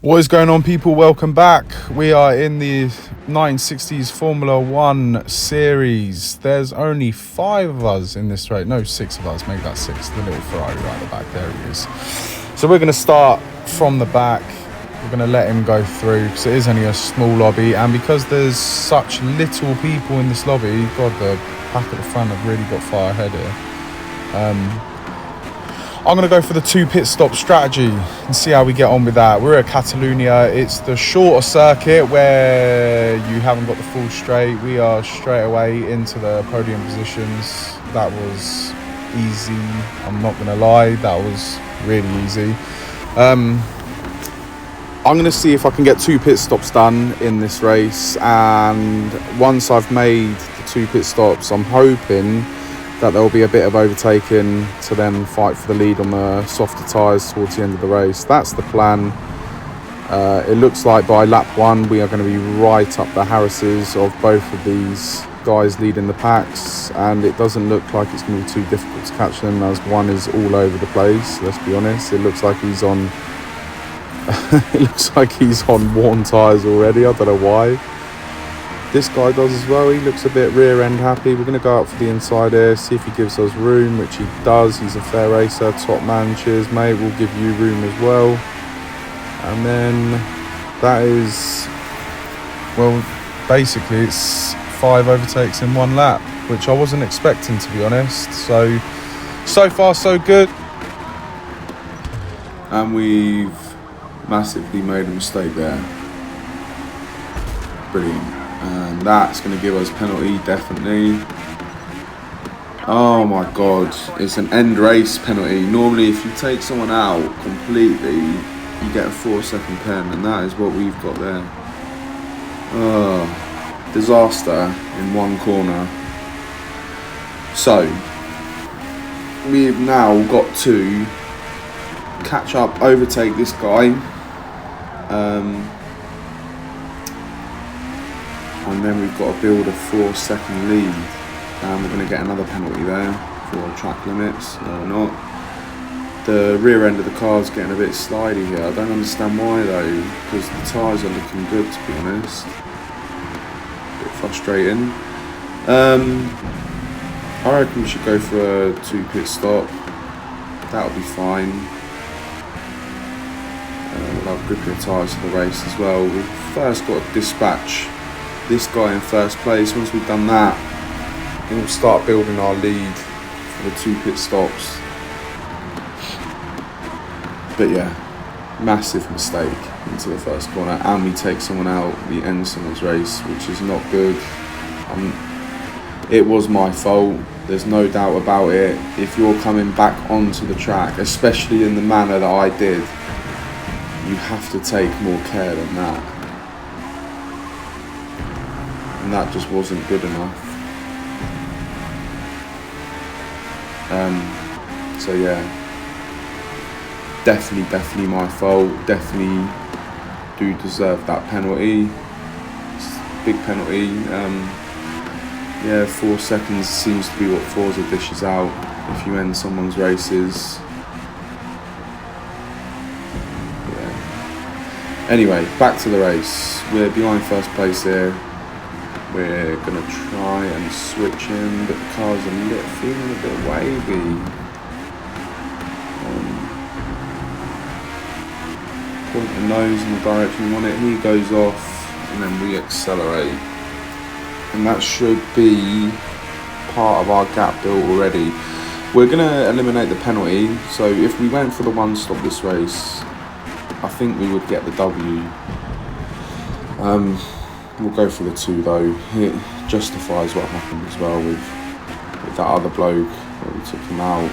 What is going on, people? Welcome back. We are in the 1960s Formula One series. There's only 5 of us in this race. No, 6 of us. Make that 6. The little Ferrari right at the back. There he is. So we're going to start from the back. We're going to let him go through because it is only a small lobby. And because there's such little people in this lobby, God, the pack at the front have really got far ahead here. I'm going to go for the 2 pit stop strategy and see how we get on with that. We're at Catalonia. It's the shorter circuit where you haven't got the full straight. We are straight away into the podium positions. That was easy. I'm not going to lie. That was really easy. I'm going to see if I can get 2 pit stops done in this race. And once I've made the 2 pit stops, I'm hoping that there will be a bit of overtaking to then fight for the lead on the softer tyres towards the end of the race. That's the plan. It looks like by lap 1 we are going to be right up the Harrises of both of these guys leading the packs, and it doesn't look like it's going to be too difficult to catch them, as one is all over the place. Let's be honest, it looks like he's on worn tyres already. I don't know why. This guy does as well. He looks a bit rear end happy. We're going to go up for the inside here, see if he gives us room, which he does. He's a fair racer, top man. Cheers, mate. We'll give you room as well. And then that is, well, basically it's 5 overtakes in 1 lap, which I wasn't expecting, to be honest. So far so good. And we've massively made a mistake there. Brilliant. And that's going to give us penalty, definitely. Oh my god, it's an end race penalty. Normally if you take someone out completely, you get a 4-second pen, and that is what we've got there. Oh, disaster in 1 corner. So we've now got to catch up, overtake this guy. And then we've got to build a 4-second lead, and we're going to get another penalty there for track limits. No, we're not. The rear end of the car's getting a bit slidey here. I don't understand why though, because the tyres are looking good, to be honest. A bit frustrating. I reckon we should go for a 2 pit stop. That'll be fine. We'll have grippier tyres for the race as well. We've first got to dispatch this guy in first place. Once we've done that, then we'll start building our lead for the 2 pit stops. But yeah, massive mistake into the first corner, and we take someone out, we end someone's race, which is not good. It was my fault, there's no doubt about it. If you're coming back onto the track, especially in the manner that I did, you have to take more care than that. And that just wasn't good enough. So yeah, definitely my fault. Definitely do deserve that penalty. It's a big penalty. Yeah, 4 seconds seems to be what Forza dishes out if you end someone's races. Yeah. Anyway, back to the race. We're behind first place here. We're going to try and switch in, but the car's feeling a bit wavy. Point the nose in the direction we want it, he goes off, and then we accelerate. And that should be part of our gap built already. We're going to eliminate the penalty, so if we went for the 1 stop this race, I think we would get the W. We'll go for the 2 though. It justifies what happened as well with that other bloke where we took him out.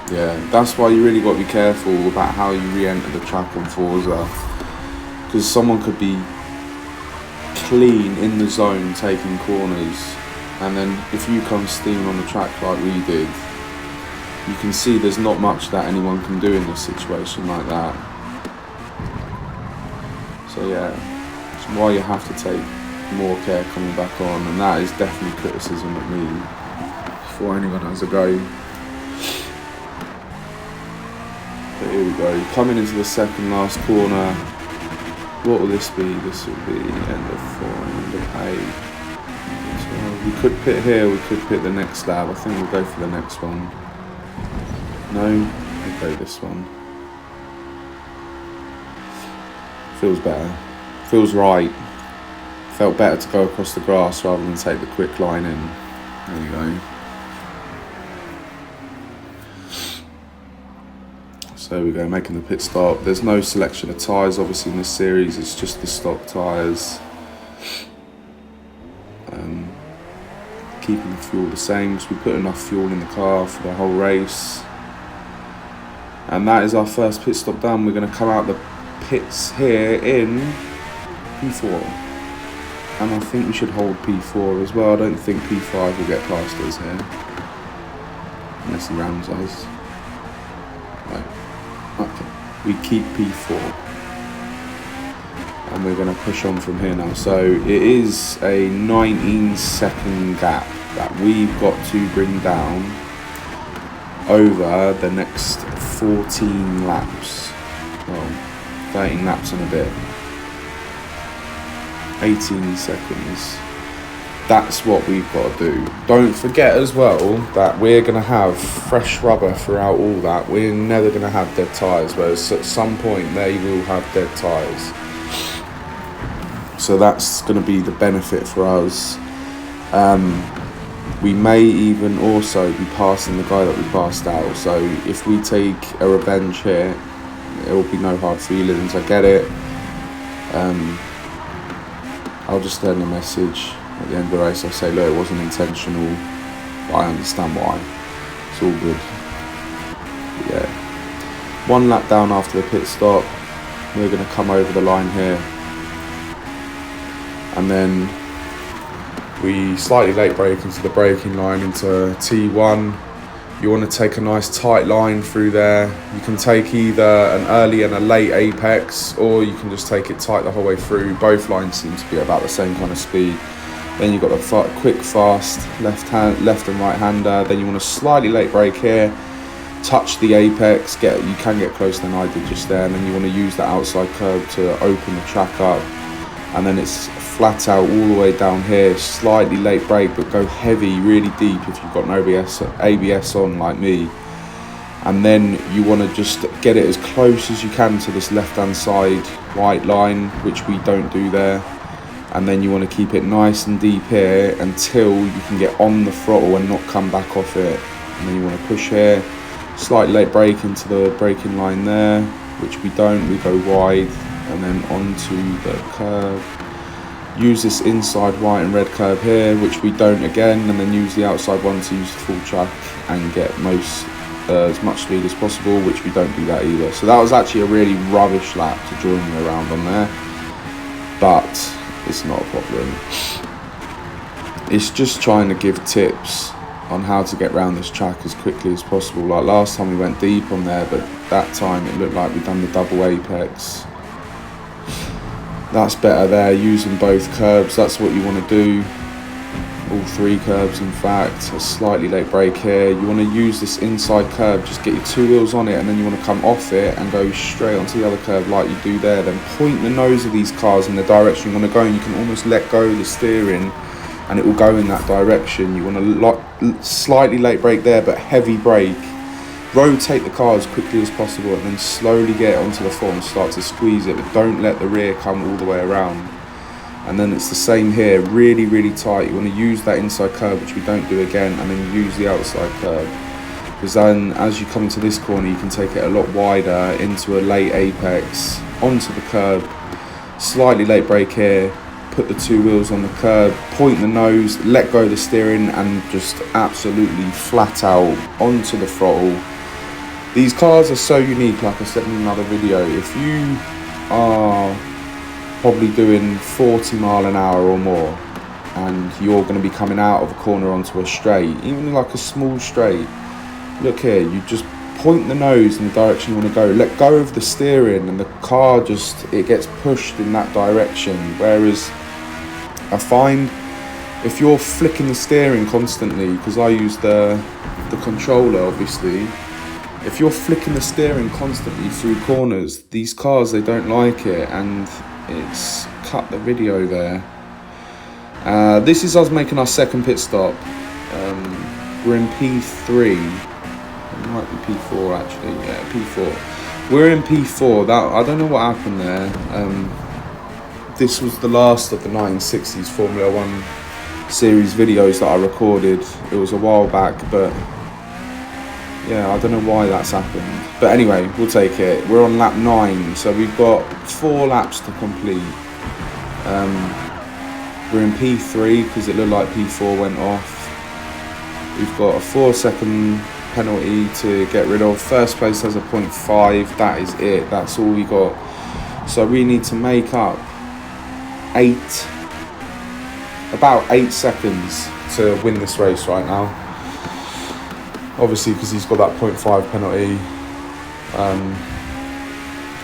Yeah, that's why you really got to be careful about how you re-enter the track on Forza, because someone could be clean in the zone taking corners, and then if you come steaming on the track like we did, you can see there's not much that anyone can do in a situation like that. So yeah, it's why you have to take more care coming back on, and that is definitely criticism of me before anyone has a go. But here we go. Coming into the second last corner. What will this be? This will be end of 4, end of 8. So we could pit here, we could pit the next lap. I think we'll go for the next one. No, we'll go this one. Feels better. Feels right. Felt better to go across the grass rather than take the quick line in. There you go. So we go, making the pit stop. There's no selection of tyres obviously in this series, it's just the stock tyres. Keeping the fuel the same because we put enough fuel in the car for the whole race. And that is our first pit stop done. We're going to come out the pits here in P4. And I think we should hold P4 as well. I don't think P5 will get past us here. Unless he rams us. Right. Okay. We keep P4. And we're going to push on from here now. So it is a 19-second gap that we've got to bring down over the next 14 laps. Well, 13 laps and a bit. 18 seconds. That's what we've got to do. Don't forget as well that we're going to have fresh rubber throughout all that. We're never going to have dead tyres, whereas at some point they will have dead tyres. So that's going to be the benefit for us. We may even also be passing the guy that we passed out. So if we take a revenge here, there will be no hard feelings. I get it. I'll just send a message at the end of the race. I'll say, look, it wasn't intentional, but I understand why. It's all good. But yeah. 1 lap down after the pit stop. We're going to come over the line here. And then we slightly late brake into the braking line into T1. You want to take a nice tight line through there. You can take either an early and a late apex, or you can just take it tight the whole way through. Both lines seem to be about the same kind of speed. Then you've got the quick, fast left and right hander. Then you want to slightly late brake here, touch the apex. You can get closer than I did just there, and then you want to use that outside curb to open the track up. And then it's flat out all the way down here, slightly late brake, but go heavy, really deep if you've got an ABS on like me. And then you want to just get it as close as you can to this left hand side white line, which we don't do there. And then you want to keep it nice and deep here until you can get on the throttle and not come back off it. And then you want to push here, slight late brake into the braking line there, which we don't, we go wide. And then onto the curb. Use this inside white and red curb here, which we don't again, and then use the outside one to use the full track and get as much speed as possible, which we don't do that either. So that was actually a really rubbish lap to join me around on there, but it's not a problem. It's just trying to give tips on how to get around this track as quickly as possible. Like last time we went deep on there, but that time it looked like we'd done the double apex. That's better there, using both curbs. That's what you want to do. All 3 curbs in fact. A slightly late brake here. You want to use this inside curb, just get your 2 wheels on it, and then you want to come off it and go straight onto the other curb like you do there. Then point the nose of these cars in the direction you want to go, and you can almost let go of the steering and it will go in that direction. You want to slightly late brake there, but heavy brake. Rotate the car as quickly as possible and then slowly get onto the front and start to squeeze it, but don't let the rear come all the way around. And then it's the same here, really, really tight. You want to use that inside curb, which we don't do again, and then use the outside curb. Because then as you come into this corner, you can take it a lot wider into a late apex, onto the curb, slightly late brake here, put the 2 wheels on the curb, point the nose, let go of the steering, and just absolutely flat out onto the throttle. These cars are so unique, like I said in another video. If you are probably doing 40 mile an hour or more, and you're going to be coming out of a corner onto a straight, even like a small straight, look here, you just point the nose in the direction you want to go, let go of the steering, and the car it gets pushed in that direction. Whereas I find if you're flicking the steering constantly, because I use the controller obviously, if you're flicking the steering constantly through corners, these cars, they don't like it, and it's cut the video there. This is us making our second pit stop. We're in P3. It might be P4 actually. Yeah, P4. We're in P4. I don't know what happened there. This was the last of the 1960s Formula 1 series videos that I recorded. It was a while back, but yeah, I don't know why that's happened. But anyway, we'll take it. We're on lap 9, so we've got 4 laps to complete. We're in P3 because it looked like P4 went off. We've got a 4-second penalty to get rid of. First place has a 0.5. That is it. That's all we got. So we need to make up about 8 seconds to win this race right now. Obviously, because he's got that 0.5 penalty.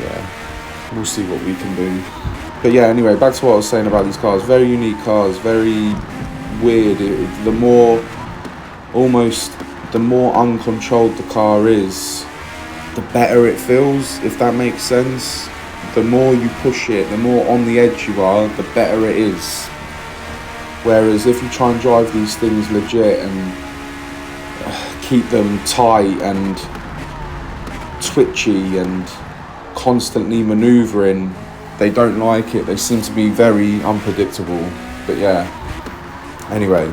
Yeah, we'll see what we can do. But yeah, anyway, back to what I was saying about these cars. Very unique cars, very weird. The more uncontrolled the car is, the better it feels, if that makes sense. The more you push it, the more on the edge you are, the better it is. Whereas if you try and drive these things legit and keep them tight and twitchy and constantly manoeuvring, they don't like it. They seem to be very unpredictable. But yeah, anyway,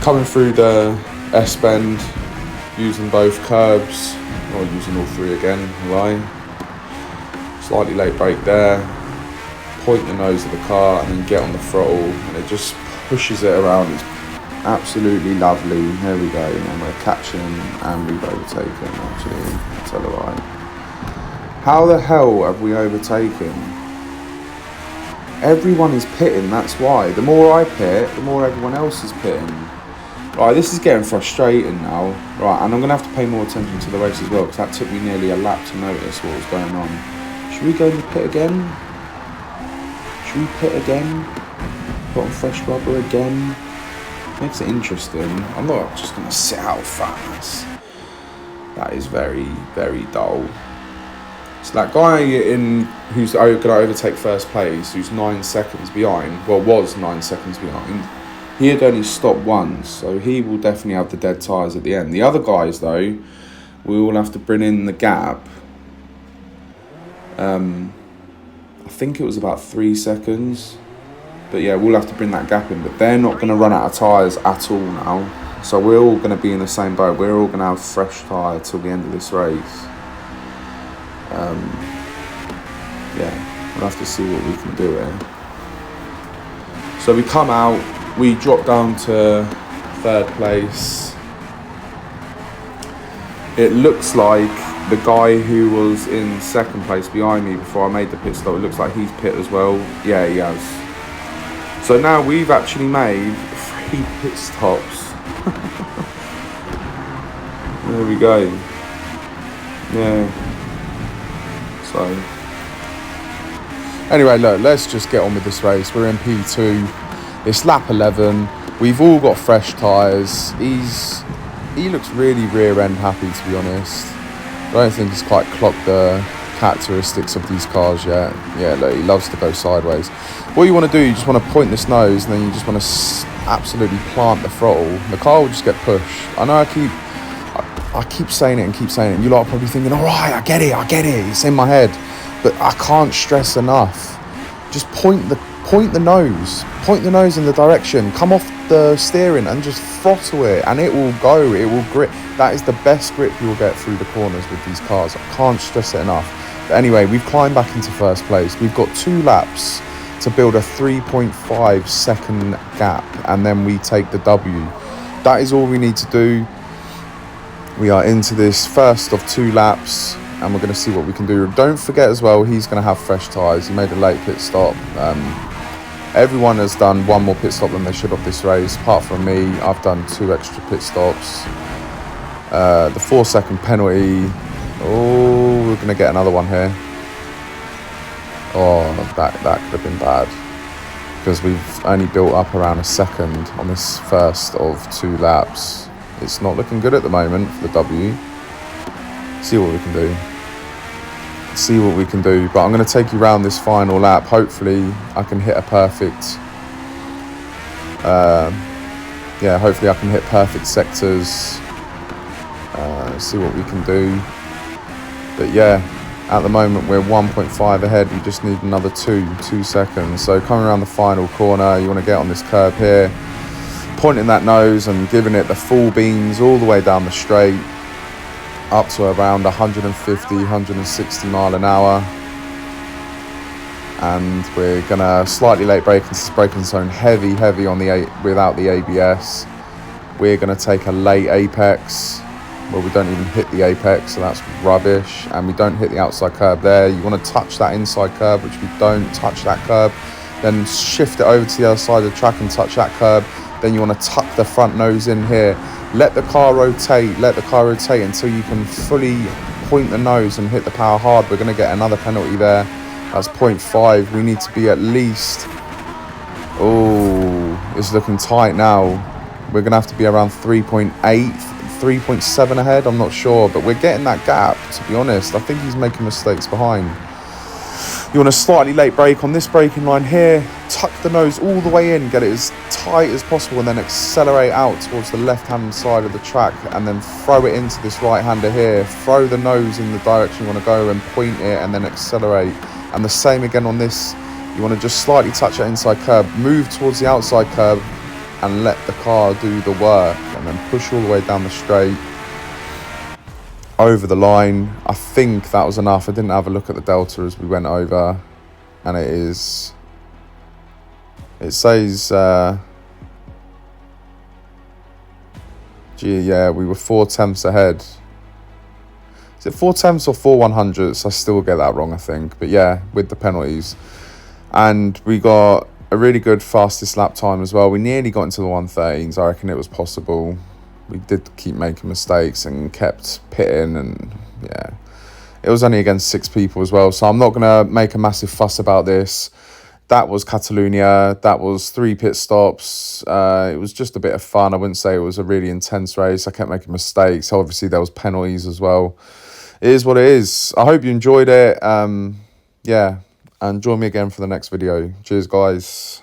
coming through the S-bend, using both curbs, or using all 3 again, right? Slightly late brake there, point the nose of the car and then get on the throttle, and it just pushes it around. It's absolutely lovely. Here we go, and we're catching and we've overtaken, actually, I'll tell a lie. How the hell have we overtaken? Everyone is pitting, that's why. The more I pit, the more everyone else is pitting. Right, this is getting frustrating now. Right, and I'm going to have to pay more attention to the race as well, because that took me nearly a lap to notice what was going on. Should we go in the pit again? Should we pit again? Put on fresh rubber again? Makes it interesting. I'm not just going to sit out fast. That is very, very dull. So that guy who's going to overtake first place, who's 9 seconds behind, well, was 9 seconds behind, he had only stopped once, so he will definitely have the dead tyres at the end. The other guys, though, we will have to bring in the gap. I think it was about 3 seconds. But yeah, we'll have to bring that gap in. But they're not going to run out of tyres at all now. So we're all going to be in the same boat. We're all going to have fresh tyre till the end of this race. Yeah, we'll have to see what we can do here. So we come out, we drop down to 3rd place. It looks like the guy who was in 2nd place behind me before I made the pit stop, it looks like he's pit as well. Yeah, he has. So now we've actually made 3 pit stops. There we go. Yeah. So, anyway, look, let's just get on with this race. We're in P2. It's lap 11. We've all got fresh tyres. He looks really rear end happy, to be honest. I don't think he's quite clocked the characteristics of these cars yet. Yeah, look, he loves to go sideways. What you want to do, you just want to point this nose, and then you just want to absolutely plant the throttle. The car will just get pushed. I know I keep saying it and keep saying it. You lot are probably thinking, all right, I get it. It's in my head. But I can't stress enough. Just point the nose in the direction. Come off the steering and just throttle it, and it will go. It will grip. That is the best grip you'll get through the corners with these cars. I can't stress it enough. But anyway, we've climbed back into 1st place. We've got 2 laps to build a 3.5 second gap, and then we take the W. That is all we need to do. We are into this first of 2 laps, and we're going to see what we can do. Don't forget as well, he's going to have fresh tyres. He made a late pit stop. Everyone has done 1 more pit stop than they should of this race, apart from me. I've done 2 extra pit stops. The 4-second penalty. Oh, we're going to get another one here. Oh, that could have been bad, because we've only built up around a second on this first of 2 laps. It's not looking good at the moment for the W. See what we can do. See what we can do. But I'm going to take you around this final lap. Hopefully I can hit a perfect... yeah, hopefully I can hit perfect sectors. See what we can do. But yeah, at the moment we're 1.5 ahead. We just need another 2 seconds. So coming around the final corner, you want to get on this curb here, pointing that nose and giving it the full beans all the way down the straight, up to around 150, 160 mile an hour. And we're gonna slightly late brake into this braking zone, heavy on the without the ABS. We're gonna take a late apex. Well, we don't even hit the apex, so that's rubbish. And we don't hit the outside curb there. You want to touch that inside curb, which we don't. Touch that curb, then shift it over to the other side of the track and touch that curb. Then you want to tuck the front nose in here. Let the car rotate until you can fully point the nose and hit the power hard. We're going to get another penalty there. That's 0.5. We need to be at least... Oh, it's looking tight now. We're going to have to be around 3.8, 3.7 ahead. I'm not sure, but we're getting that gap, to be honest. I think he's making mistakes behind. You want to slightly late brake on this braking line here. Tuck the nose all the way in. Get it as tight as possible and then accelerate out towards the left-hand side of the track and then throw it into this right-hander here. Throw the nose in the direction you want to go and point it and then accelerate. And the same again on this. You want to just slightly touch that inside curb. Move towards the outside curb and let the car do the work. And then push all the way down the straight. Over the line. I think that was enough. I didn't have a look at the delta as we went over, and it says gee, yeah, we were 4/10 ahead. Is it 4/10 or 4/100? I still get that wrong, I think, but yeah, with the penalties. And we got a really good fastest lap time as well. We nearly got into the 113s. I reckon it was possible. We did keep making mistakes and kept pitting, and yeah, it was only against 6 people as well, so I'm not going to make a massive fuss about this. That was Catalonia. That was 3 pit stops. It was just a bit of fun. I wouldn't say it was a really intense race. I kept making mistakes. Obviously, there was penalties as well. It is what it is. I hope you enjoyed it. Yeah, and join me again for the next video. Cheers, guys.